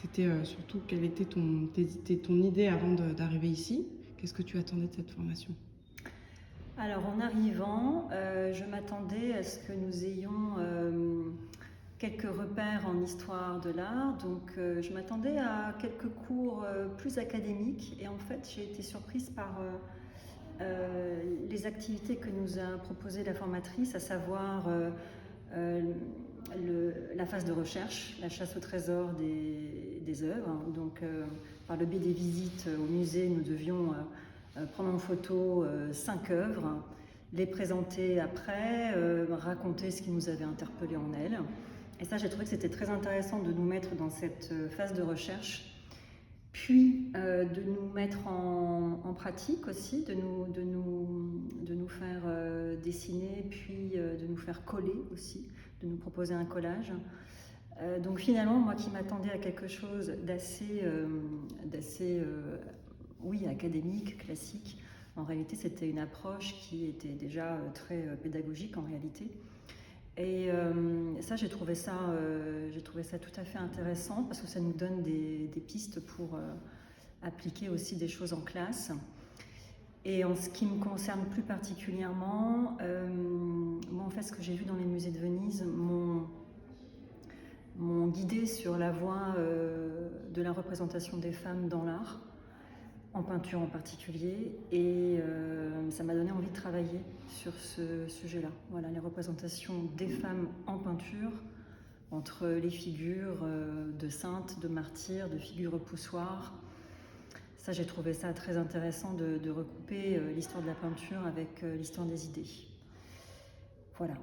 C'était surtout quelle était ton idée avant d'arriver ici? Qu'est-ce que tu attendais de cette formation? Alors en arrivant, je m'attendais à ce que nous ayons quelques repères en histoire de l'art, donc je m'attendais à quelques cours plus académiques et en fait j'ai été surprise par les activités que nous a proposées la formatrice, à savoir euh, la phase de recherche, la chasse au trésor des œuvres. Donc par le biais des visites au musée, nous devions prendre en photo 5 œuvres, les présenter après, raconter ce qui nous avait interpellé en elles. Et ça, j'ai trouvé que c'était très intéressant de nous mettre dans cette phase de recherche, puis de nous mettre en pratique aussi, de nous faire dessiner, puis de nous faire coller aussi, de nous proposer un collage. Donc finalement, moi qui m'attendais à quelque chose d'assez oui, académique, classique, en réalité c'était une approche qui était déjà très pédagogique en réalité. Et ça, j'ai trouvé ça tout à fait intéressant parce que ça nous donne des pistes pour appliquer aussi des choses en classe. Et en ce qui me concerne plus particulièrement, moi en fait ce que j'ai vu dans les musées de Venise m'ont guidée sur la voie de la représentation des femmes dans l'art, en peinture en particulier, et ça m'a donné envie de travailler sur ce sujet-là. Voilà, les représentations des femmes en peinture, entre les figures de saintes, de martyrs, de figures repoussoirs. Ça, j'ai trouvé ça très intéressant de recouper l'histoire de la peinture avec l'histoire des idées. Voilà.